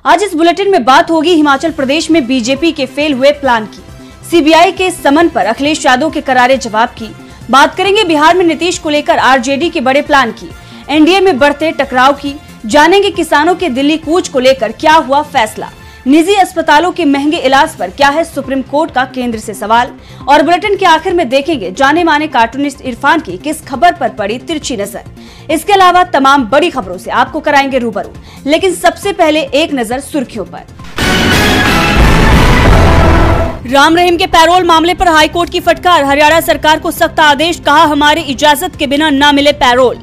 आज इस बुलेटिन में बात होगी हिमाचल प्रदेश में बीजेपी के फेल हुए प्लान की, सीबीआई के समन पर अखिलेश यादव के करारे जवाब की, बात करेंगे बिहार में नीतीश को लेकर आरजेडी के बड़े प्लान की, एनडीए में बढ़ते टकराव की, जानेंगे किसानों के दिल्ली कूच को लेकर क्या हुआ फैसला, निजी अस्पतालों के महंगे इलाज पर क्या है सुप्रीम कोर्ट का केंद्र से सवाल, और बुलेटिन के आखिर में देखेंगे जाने माने कार्टूनिस्ट इरफान की किस खबर पर पड़ी तिरछी नजर। इसके अलावा तमाम बड़ी खबरों से आपको कराएंगे रूबरू, लेकिन सबसे पहले एक नजर सुर्खियों पर। राम रहीम के पैरोल मामले पर हाईकोर्ट की फटकार, हरियाणा सरकार को सख्त आदेश, कहा हमारी इजाजत के बिना न मिले पैरोल।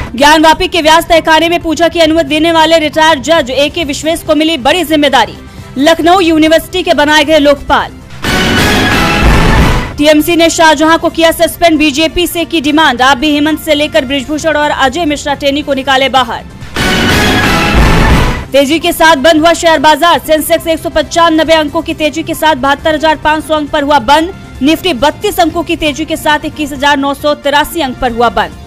ज्ञानवापी के व्यास तहखाने में पूजा की अनुमति देने वाले रिटायर्ड जज AK विश्वेश को मिली बड़ी जिम्मेदारी, लखनऊ यूनिवर्सिटी के बनाए गए लोकपाल। टीएमसी ने शाहजहां को किया सस्पेंड, बीजेपी से की डिमांड, आप भी हेमंत से लेकर बृजभूषण और अजय मिश्रा टेनी को निकाले बाहर। तेजी के साथ बंद हुआ शेयर बाजार, सेंसेक्स 195 अंकों की तेजी के साथ 72,500 अंक पर हुआ बंद, निफ्टी 32 अंकों की तेजी के साथ 21,983 अंक पर हुआ बंद।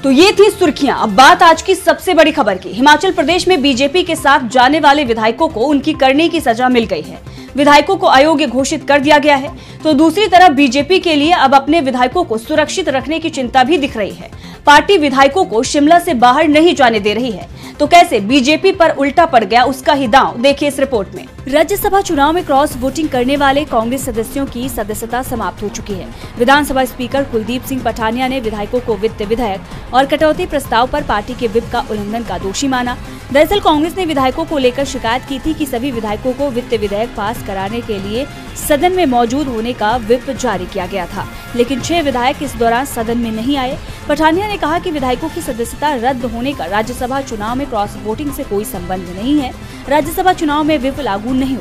तो ये थी सुर्खियां। अब बात आज की सबसे बड़ी खबर की। हिमाचल प्रदेश में बीजेपी के साथ जाने वाले विधायकों को उनकी करनी की सजा मिल गई है, विधायकों को अयोग्य घोषित कर दिया गया है। तो दूसरी तरफ बीजेपी के लिए अब अपने विधायकों को सुरक्षित रखने की चिंता भी दिख रही है। पार्टी विधायकों को शिमला से बाहर नहीं जाने दे रही है। तो कैसे बीजेपी पर उल्टा पड़ गया उसका ही दांव, देखिए इस रिपोर्ट में। राज्यसभा चुनाव में क्रॉस वोटिंग करने वाले कांग्रेस सदस्यों की सदस्यता समाप्त हो चुकी है। विधानसभा स्पीकर कुलदीप सिंह पठानिया ने विधायकों को वित्त विधेयक और कटौती प्रस्ताव पर पार्टी के व्हिप का उल्लंघन का दोषी माना। दरअसल कांग्रेस ने विधायकों को लेकर शिकायत की थी कि सभी विधायकों को वित्त विधेयक पास कराने के लिए सदन में मौजूद होने का व्हिप जारी किया गया था, लेकिन 6 विधायक इस दौरान सदन में नहीं आए। पठानिया ने कहा कि विधायकों की सदस्यता रद्द होने का राज्यसभा चुनाव में क्रॉस वोटिंग से कोई संबंध नहीं है। राज्यसभा चुनाव में व्हिप लागू नहीं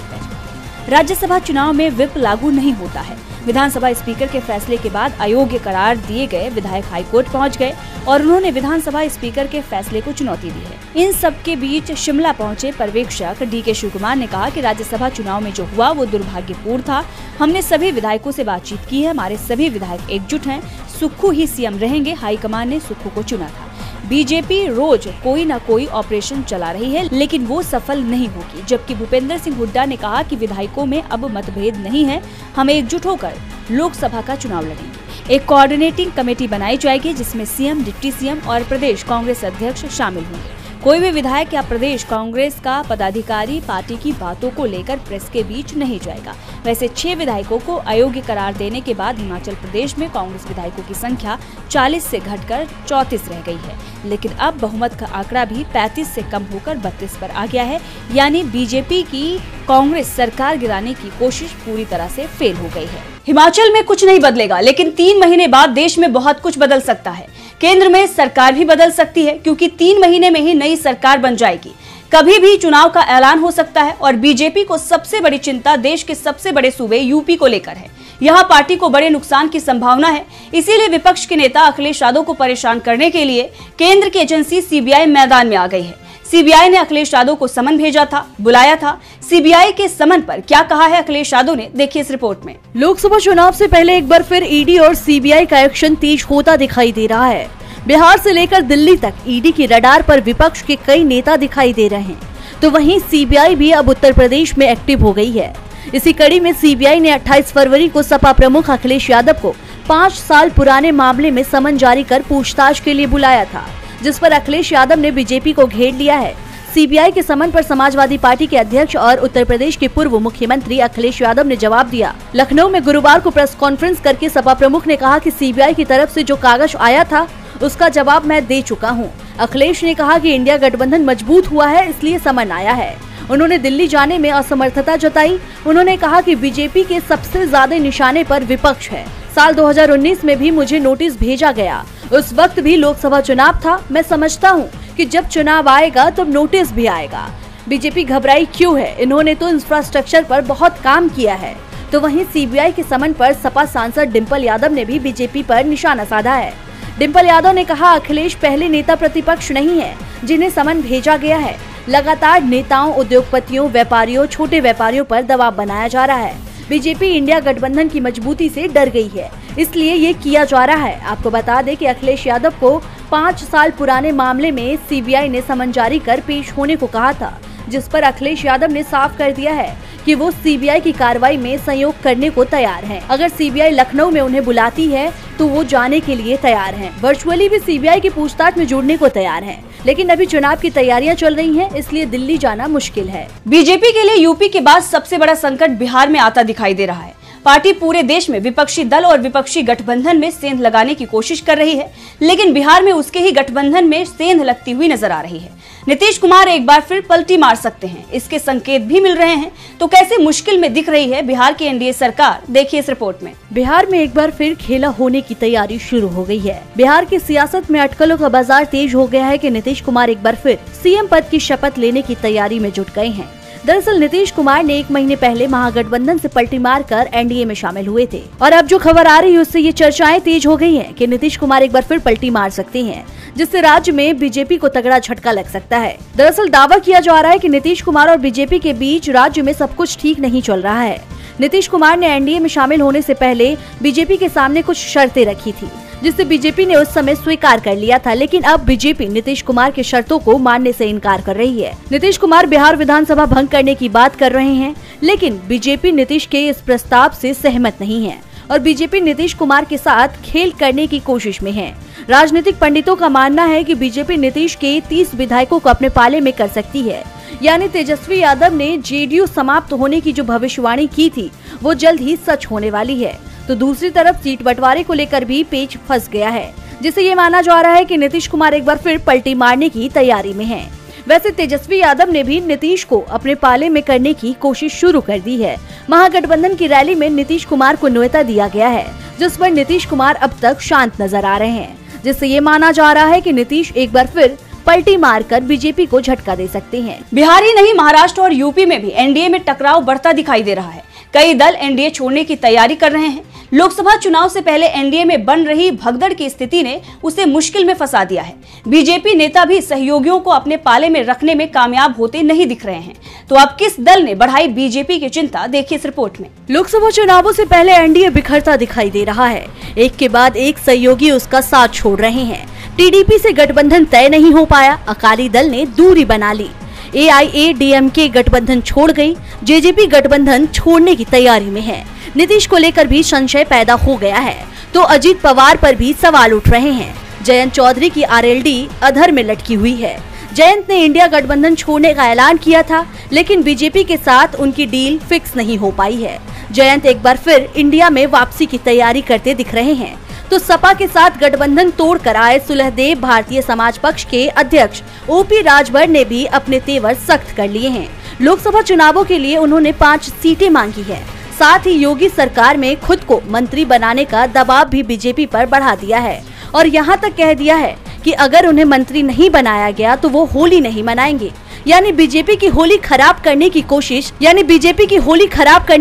होता है। विधानसभा स्पीकर के फैसले के बाद अयोग्य करार दिए गए विधायक हाईकोर्ट पहुंच गए और उन्होंने विधानसभा स्पीकर के फैसले को चुनौती दी है। इन सब के बीच शिमला पहुंचे पर्यवेक्षक DK शिवकुमार ने कहा कि राज्यसभा चुनाव में जो हुआ वो दुर्भाग्यपूर्ण था। हमने सभी विधायकों से बातचीत की है, हमारे सभी विधायक एकजुट हैं, सुक्खू ही CM रहेंगे, हाईकमान ने सुक्खू को चुना था। बीजेपी रोज कोई न कोई ऑपरेशन चला रही है, लेकिन वो सफल नहीं होगी। जबकि भूपेंद्र सिंह हुड्डा ने कहा कि विधायकों में अब मतभेद नहीं है, हम एकजुट होकर लोकसभा का चुनाव लड़ेंगे। एक कोऑर्डिनेटिंग कमेटी बनाई जाएगी जिसमें CM, डिप्टी CM और प्रदेश कांग्रेस अध्यक्ष शामिल होंगे। कोई भी विधायक या प्रदेश कांग्रेस का पदाधिकारी पार्टी की बातों को लेकर प्रेस के बीच नहीं जाएगा। वैसे 6 विधायकों को अयोग्य करार देने के बाद हिमाचल प्रदेश में कांग्रेस विधायकों की संख्या 40 से घटकर 34 रह गई है, लेकिन अब बहुमत का आंकड़ा भी 35 से कम होकर 32 पर आ गया है। यानी बीजेपी की कांग्रेस सरकार गिराने की कोशिश पूरी तरह से फेल हो गई है। हिमाचल में कुछ नहीं बदलेगा, लेकिन 3 महीने बाद देश में बहुत कुछ बदल सकता है। केंद्र में सरकार भी बदल सकती है, क्योंकि 3 महीने में ही नई सरकार बन जाएगी। कभी भी चुनाव का ऐलान हो सकता है और बीजेपी को सबसे बड़ी चिंता देश के सबसे बड़े सूबे यूपी को लेकर है। यहाँ पार्टी को बड़े नुकसान की संभावना है, इसीलिए विपक्ष के नेता अखिलेश यादव को परेशान करने के लिए केंद्र की एजेंसी CBI मैदान में आ गई है। CBI ने अखिलेश यादव को समन भेजा था, बुलाया था। CBI के समन पर क्या कहा है अखिलेश यादव ने, देखिए इस रिपोर्ट में। लोकसभा चुनाव से पहले एक बार फिर ED और CBI का एक्शन तेज होता दिखाई दे रहा है। बिहार से लेकर दिल्ली तक ED की रडार पर विपक्ष के कई नेता दिखाई दे रहे हैं, तो वहीं CBI भी अब उत्तर प्रदेश में एक्टिव हो गई है। इसी कड़ी में CBI ने 28 फरवरी को सपा प्रमुख अखिलेश यादव को 5 साल पुराने मामले में समन जारी कर पूछताछ के लिए बुलाया था, जिस पर अखिलेश यादव ने बीजेपी को घेर लिया है। CBI के समन पर समाजवादी पार्टी के अध्यक्ष और उत्तर प्रदेश के पूर्व मुख्यमंत्री अखिलेश यादव ने जवाब दिया। लखनऊ में गुरुवार को प्रेस कॉन्फ्रेंस करके सपा प्रमुख ने कहा कि CBI की तरफ से जो कागज आया था उसका जवाब मैं दे चुका हूं। अखिलेश ने कहा कि इंडिया गठबंधन मजबूत हुआ है, इसलिए समन आया है। उन्होंने दिल्ली जाने में असमर्थता जताई। उन्होंने कहा कि बीजेपी के सबसे ज्यादा निशाने पर विपक्ष है। साल 2019 में भी मुझे नोटिस भेजा गया, उस वक्त भी लोकसभा चुनाव था। मैं समझता हूं कि जब चुनाव आएगा तब नोटिस भी आएगा। बीजेपी घबराई क्यों है, इन्होंने तो इंफ्रास्ट्रक्चर पर बहुत काम किया है। तो वहीं CBI के समन पर सपा सांसद डिम्पल यादव ने भी बीजेपी पर निशाना साधा है। डिम्पल यादव ने कहा, अखिलेश पहले नेता प्रतिपक्ष नहीं है जिन्हें समन भेजा गया है। लगातार नेताओं, उद्योगपतियों, व्यापारियों, छोटे व्यापारियों पर दबाव बनाया जा रहा है। बीजेपी इंडिया गठबंधन की मजबूती से डर गई है, इसलिए ये किया जा रहा है। आपको बता दें कि अखिलेश यादव को 5 साल पुराने मामले में सीबीआई ने समन जारी कर पेश होने को कहा था, जिस पर अखिलेश यादव ने साफ कर दिया है कि वो सीबीआई की कार्रवाई में सहयोग करने को तैयार हैं। अगर सीबीआई लखनऊ में उन्हें बुलाती है तो वो जाने के लिए तैयार हैं। वर्चुअली भी सीबीआई की पूछताछ में जुड़ने को तैयार हैं। लेकिन अभी चुनाव की तैयारियां चल रही हैं, इसलिए दिल्ली जाना मुश्किल है। बीजेपी के लिए यूपी के बाद सबसे बड़ा संकट बिहार में आता दिखाई दे रहा है। पार्टी पूरे देश में विपक्षी दल और विपक्षी गठबंधन में सेंध लगाने की कोशिश कर रही है, लेकिन बिहार में उसके ही गठबंधन में सेंध लगती हुई नजर आ रही है। नीतीश कुमार एक बार फिर पलटी मार सकते हैं, इसके संकेत भी मिल रहे हैं। तो कैसे मुश्किल में दिख रही है बिहार की एनडीए सरकार, देखिए इस रिपोर्ट में। बिहार में एक बार फिर खेला होने की तैयारी शुरू हो गई है। बिहार की सियासत में अटकलों का बाजार तेज हो गया है कि नीतीश कुमार एक बार फिर सीएम पद की शपथ लेने की तैयारी में जुट गए हैं। दरअसल नीतीश कुमार ने 1 महीने पहले महागठबंधन से पलटी मारकर एनडीए में शामिल हुए थे और अब जो खबर आ रही है उससे ये चर्चाएं तेज हो गई हैं कि नीतीश कुमार एक बार फिर पलटी मार सकते हैं, जिससे राज्य में बीजेपी को तगड़ा झटका लग सकता है। दरअसल दावा किया जा रहा है कि नीतीश कुमार और बीजेपी के बीच राज्य में सब कुछ ठीक नहीं चल रहा है। नीतीश कुमार ने एनडीए में शामिल होने से पहले बीजेपी के सामने कुछ शर्तें रखी थी, जिसे बीजेपी ने उस समय स्वीकार कर लिया था, लेकिन अब बीजेपी नीतीश कुमार की शर्तों को मानने से इनकार कर रही है। नीतीश कुमार बिहार विधानसभा भंग करने की बात कर रहे हैं, लेकिन बीजेपी नीतीश के इस प्रस्ताव से सहमत नहीं है और बीजेपी नीतीश कुमार के साथ खेल करने की कोशिश में है। राजनीतिक पंडितों का मानना है कि बीजेपी नीतीश के 30 विधायकों को अपने पाले में कर सकती है, यानी तेजस्वी यादव ने जेडीयू समाप्त होने की जो भविष्यवाणी की थी वो जल्द ही सच होने वाली है। तो दूसरी तरफ सीट बंटवारे को लेकर भी पेच फंस गया है, जिससे ये माना जा रहा है कि नीतीश कुमार एक बार फिर पलटी मारने की तैयारी में हैं। वैसे तेजस्वी यादव ने भी नीतीश को अपने पाले में करने की कोशिश शुरू कर दी है। महागठबंधन की रैली में नीतीश कुमार को न्योता दिया गया है, जिस पर नीतीश कुमार अब तक शांत नजर आ रहे हैं, जिससे ये माना जा रहा है कि नीतीश एक बार फिर पलटी मारकर बीजेपी को झटका दे सकते हैं। बिहार ही नहीं, महाराष्ट्र और यूपी में भी एनडीए में टकराव बढ़ता दिखाई दे रहा है। कई दल एनडीए छोड़ने की तैयारी कर रहे हैं। लोकसभा चुनाव से पहले एनडीए में बन रही भगदड़ की स्थिति ने उसे मुश्किल में फंसा दिया है। बीजेपी नेता भी सहयोगियों को अपने पाले में रखने में कामयाब होते नहीं दिख रहे हैं। तो अब किस दल ने बढ़ाई बीजेपी की चिंता, देखिए इस रिपोर्ट में। लोकसभा चुनावों से पहले एनडीए बिखरता दिखाई दे रहा है। एक के बाद एक सहयोगी उसका साथ छोड़ रहे हैं। टीडीपी से गठबंधन तय नहीं हो पाया, अकाली दल ने दूरी बना ली। एआईएडीएमके गठबंधन छोड़ गई, जेजेपी गठबंधन छोड़ने की तैयारी में है। नीतीश को लेकर भी संशय पैदा हो गया है, तो अजीत पवार पर भी सवाल उठ रहे हैं। जयंत चौधरी की आरएलडी अधर में लटकी हुई है। जयंत ने इंडिया गठबंधन छोड़ने का ऐलान किया था, लेकिन बीजेपी के साथ उनकी डील फिक्स नहीं हो पाई है। जयंत एक बार फिर इंडिया में वापसी की तैयारी करते दिख रहे हैं। तो सपा के साथ गठबंधन तोड़कर आए सुलहदेव भारतीय समाज पक्ष के अध्यक्ष ओपी राजभर ने भी अपने तेवर सख्त कर लिए हैं। लोकसभा चुनावों के लिए उन्होंने 5 सीटें मांगी है। साथ ही योगी सरकार में खुद को मंत्री बनाने का दबाव भी बीजेपी पर बढ़ा दिया है और यहाँ तक कह दिया है कि अगर उन्हें मंत्री नहीं बनाया गया तो वो होली नहीं मनाएंगे। यानी बीजेपी की होली खराब करने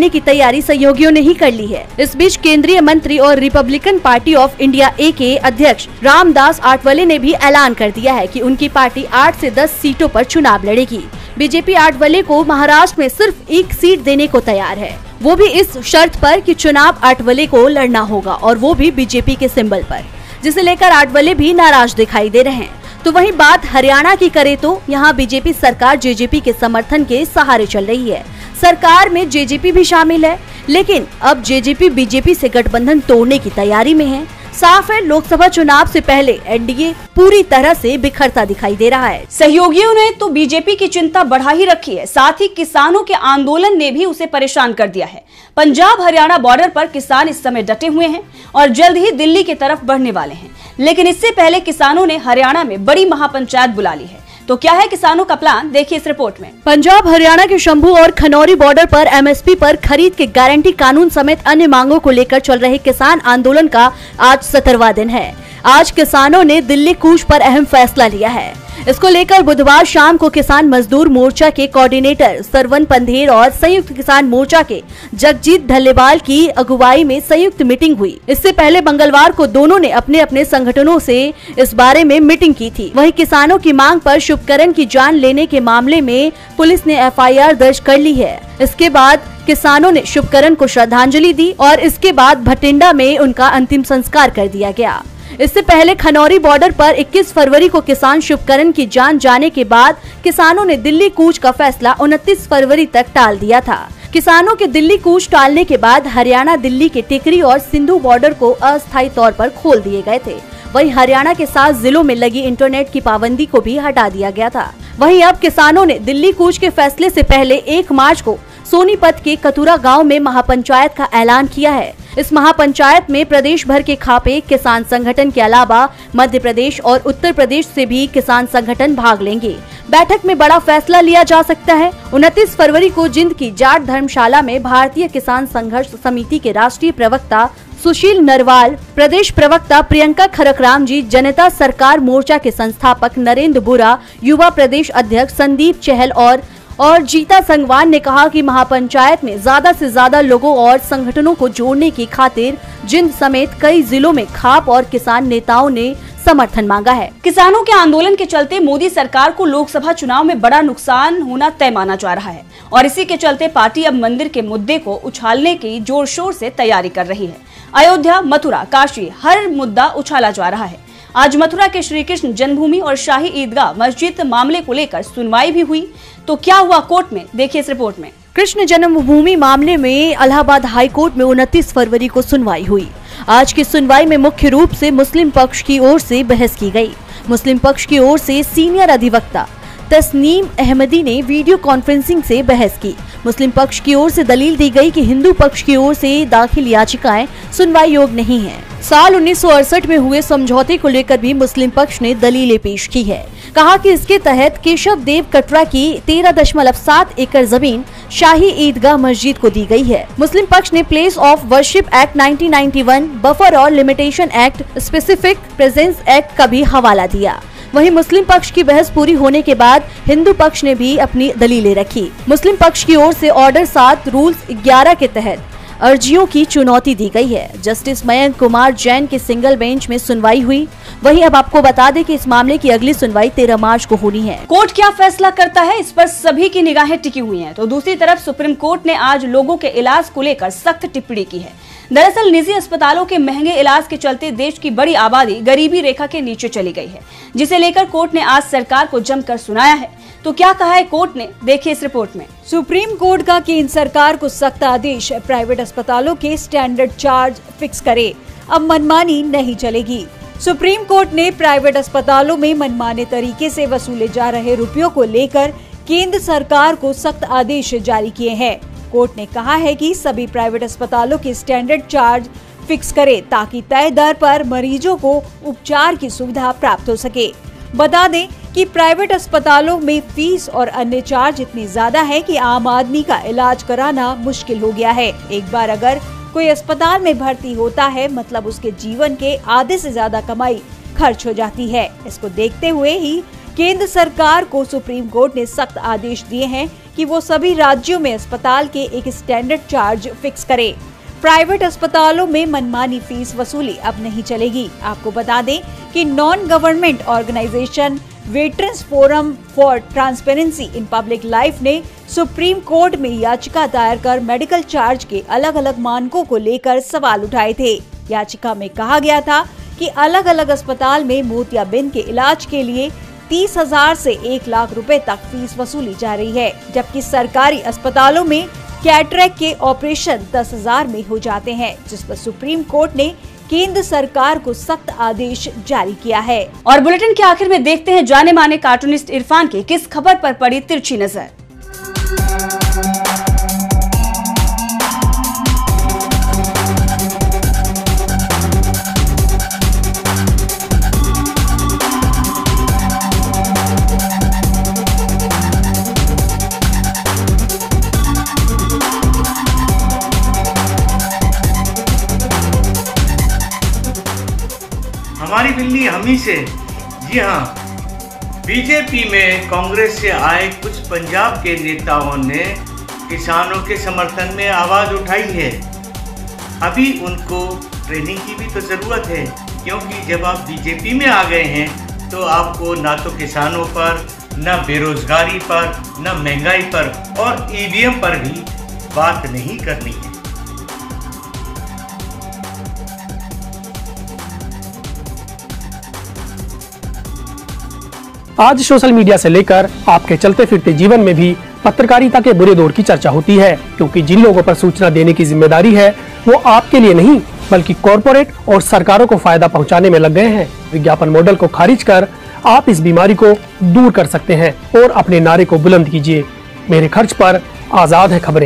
की तैयारी सहयोगियों ने ही कर ली है। इस बीच केंद्रीय मंत्री और रिपब्लिकन पार्टी ऑफ इंडिया ए के अध्यक्ष रामदास आठवले ने भी ऐलान कर दिया है कि उनकी पार्टी 8 से 10 सीटों पर चुनाव लड़ेगी। बीजेपी आठवले को महाराष्ट्र में सिर्फ 1 सीट देने को तैयार है, वो भी इस शर्त पर कि चुनाव आठवले को लड़ना होगा और वो भी बीजेपी के सिंबल पर, जिसे लेकर आठवले भी नाराज दिखाई दे रहे हैं। तो वहीं बात हरियाणा की करें तो यहाँ बीजेपी सरकार जेजेपी के समर्थन के सहारे चल रही है। सरकार में जेजेपी भी शामिल है, लेकिन अब जेजेपी बीजेपी से गठबंधन तोड़ने की तैयारी में है। साफ है, लोकसभा चुनाव से पहले एनडीए पूरी तरह से बिखरता दिखाई दे रहा है। सहयोगियों ने तो बीजेपी की चिंता बढ़ा ही रखी है, साथ ही किसानों के आंदोलन ने भी उसे परेशान कर दिया है। पंजाब हरियाणा बॉर्डर पर किसान इस समय डटे हुए हैं और जल्द ही दिल्ली की तरफ बढ़ने वाले हैं। लेकिन इससे पहले किसानों ने हरियाणा में बड़ी महापंचायत बुला ली है। तो क्या है किसानों का प्लान, देखिए इस रिपोर्ट में। पंजाब हरियाणा के शंभू और खनौरी बॉर्डर पर एमएसपी पर खरीद के गारंटी कानून समेत अन्य मांगों को लेकर चल रहे किसान आंदोलन का आज 17वां दिन है। आज किसानों ने दिल्ली कूच पर अहम फैसला लिया है। इसको लेकर बुधवार शाम को किसान मजदूर मोर्चा के कोऑर्डिनेटर सरवन पंधेर और संयुक्त किसान मोर्चा के जगजीत ढल्लेवाल की अगुवाई में संयुक्त मीटिंग हुई। इससे पहले मंगलवार को दोनों ने अपने अपने संगठनों से इस बारे में मीटिंग की थी। वहीं किसानों की मांग पर शुभकरण की जान लेने के मामले में पुलिस ने एफआईआर दर्ज कर ली है। इसके बाद किसानों ने शुभकरण को श्रद्धांजलि दी और इसके बाद भटिंडा में उनका अंतिम संस्कार कर दिया गया। इससे पहले खनौरी बॉर्डर पर 21 फरवरी को किसान शुभकरण की जान जाने के बाद किसानों ने दिल्ली कूच का फैसला 29 फरवरी तक टाल दिया था। किसानों के दिल्ली कूच टालने के बाद हरियाणा दिल्ली के टिकरी और सिंधु बॉर्डर को अस्थायी तौर पर खोल दिए गए थे। वहीं हरियाणा के 7 जिलों में लगी इंटरनेट की पाबंदी को भी हटा दिया गया था। वहीं अब किसानों ने दिल्ली कूच के फैसले से पहले 1 मार्च को सोनीपत के कतुरा गांव में महापंचायत का ऐलान किया है। इस महापंचायत में प्रदेश भर के खापे किसान संगठन के अलावा मध्य प्रदेश और उत्तर प्रदेश से भी किसान संगठन भाग लेंगे। बैठक में बड़ा फैसला लिया जा सकता है। 29 फरवरी को जिंद की जाट धर्मशाला में भारतीय किसान संघर्ष समिति के राष्ट्रीय प्रवक्ता सुशील नरवाल, प्रदेश प्रवक्ता प्रियंका खरकराम जी, जनता सरकार मोर्चा के संस्थापक नरेंद्र बुरा, युवा प्रदेश अध्यक्ष संदीप चहल और जीता संगवान ने कहा कि महापंचायत में ज्यादा से ज्यादा लोगों और संगठनों को जोड़ने की खातिर जिंद समेत कई जिलों में खाप और किसान नेताओं ने समर्थन मांगा है। किसानों के आंदोलन के चलते मोदी सरकार को लोकसभा चुनाव में बड़ा नुकसान होना तय माना जा रहा है और इसी के चलते पार्टी अब मंदिर के मुद्दे को उछालने की जोर शोर से तैयारी कर रही है। अयोध्या, मथुरा, काशी, हर मुद्दा उछाला जा रहा है। आज मथुरा के श्री कृष्ण जन्मभूमि और शाही ईदगाह मस्जिद मामले को लेकर सुनवाई भी हुई। तो क्या हुआ कोर्ट में, देखिए इस रिपोर्ट में। कृष्ण जन्मभूमि मामले में इलाहाबाद हाई कोर्ट में 29 फरवरी को सुनवाई हुई। आज की सुनवाई में मुख्य रूप से मुस्लिम पक्ष की ओर से बहस की गई। मुस्लिम पक्ष की ओर से सीनियर अधिवक्ता तस्नीम अहमदी ने वीडियो कॉन्फ्रेंसिंग से बहस की। मुस्लिम पक्ष की ओर से दलील दी गई कि हिंदू पक्ष की ओर से दाखिल याचिकाएं सुनवाई योग्य नहीं हैं। साल 1968 में हुए समझौते को लेकर भी मुस्लिम पक्ष ने दलीलें पेश की है। कहा कि इसके तहत केशव देव कटरा की 13.7 एकड़ जमीन शाही ईदगाह मस्जिद को दी गई है। मुस्लिम पक्ष ने प्लेस ऑफ वर्शिप एक्ट 1991, बफर और limitation act, specific presence act का भी हवाला दिया। वहीं मुस्लिम पक्ष की बहस पूरी होने के बाद हिंदू पक्ष ने भी अपनी दलीलें रखी। मुस्लिम पक्ष की ओर से ऑर्डर 7 रूल्स 11 के तहत अर्जियों की चुनौती दी गई है। जस्टिस मयंक कुमार जैन के सिंगल बेंच में सुनवाई हुई। वहीं अब आपको बता दें कि इस मामले की अगली सुनवाई 13 मार्च को होनी है। कोर्ट क्या फैसला करता है, इस पर सभी की निगाहें टिकी हुई हैं। तो दूसरी तरफ सुप्रीम कोर्ट ने आज लोगों के इलाज को लेकर सख्त टिप्पणी की है। दरअसल निजी अस्पतालों के महंगे इलाज के चलते देश की बड़ी आबादी गरीबी रेखा के नीचे चली गई है, जिसे लेकर कोर्ट ने आज सरकार को जमकर सुनाया है। तो क्या कहा है कोर्ट ने, देखिए इस रिपोर्ट में। सुप्रीम कोर्ट का केंद्र सरकार को सख्त आदेश, प्राइवेट अस्पतालों के स्टैंडर्ड चार्ज फिक्स करे, अब मनमानी नहीं चलेगी। सुप्रीम कोर्ट ने प्राइवेट अस्पतालों में मनमाने तरीके से वसूले जा रहे रुपयों को लेकर केंद्र सरकार को सख्त आदेश जारी किए हैं। कोर्ट ने कहा है कि सभी प्राइवेट अस्पतालों के स्टैंडर्ड चार्ज फिक्स करे ताकि तय दर पर मरीजों को उपचार की सुविधा प्राप्त हो सके। बता दें कि प्राइवेट अस्पतालों में फीस और अन्य चार्ज इतनी ज्यादा है कि आम आदमी का इलाज कराना मुश्किल हो गया है। एक बार अगर कोई अस्पताल में भर्ती होता है, मतलब उसके जीवन के आधे से ज्यादा कमाई खर्च हो जाती है। इसको देखते हुए ही केंद्र सरकार को सुप्रीम कोर्ट ने सख्त आदेश दिए हैं कि वो सभी राज्यों में अस्पताल के एक स्टैंडर्ड चार्ज फिक्स करे। प्राइवेट अस्पतालों में मनमानी फीस वसूली अब नहीं चलेगी। आपको बता दें कि non government organisation veterans forum for transparency in public life ने सुप्रीम कोर्ट में याचिका दायर कर मेडिकल चार्ज के अलग अलग मानकों को लेकर सवाल उठाए थे। याचिका में कहा गया था कि अलग अलग अस्पताल में मोतियाबिंद के इलाज के लिए 30,000 से 1 लाख रुपए तक फीस वसूली जा रही है, जबकि सरकारी अस्पतालों में कैटरेक्ट के ऑपरेशन 10,000 में हो जाते हैं, जिस पर सुप्रीम कोर्ट ने केंद्र सरकार को सख्त आदेश जारी किया है। और बुलेटिन के आखिर में देखते हैं जाने माने कार्टूनिस्ट इरफान की किस खबर पर पड़ी तिरछी नजर। हमारी बिल्ली हमी से। जी हाँ, बीजेपी में कांग्रेस से आए कुछ पंजाब के नेताओं ने किसानों के समर्थन में आवाज़ उठाई है। अभी उनको ट्रेनिंग की भी तो ज़रूरत है, क्योंकि जब आप बीजेपी में आ गए हैं तो आपको ना तो किसानों पर, ना बेरोजगारी पर, ना महंगाई पर और ईवीएम पर भी बात नहीं करनी है। आज सोशल मीडिया से लेकर आपके चलते फिरते जीवन में भी पत्रकारिता के बुरे दौर की चर्चा होती है, क्योंकि जिन लोगों पर सूचना देने की जिम्मेदारी है वो आपके लिए नहीं बल्कि कॉरपोरेट और सरकारों को फायदा पहुंचाने में लग गए हैं। विज्ञापन मॉडल को खारिज कर आप इस बीमारी को दूर कर सकते हैं और अपने नारे को बुलंद कीजिए। मेरे खर्च पर आजाद है खबरें।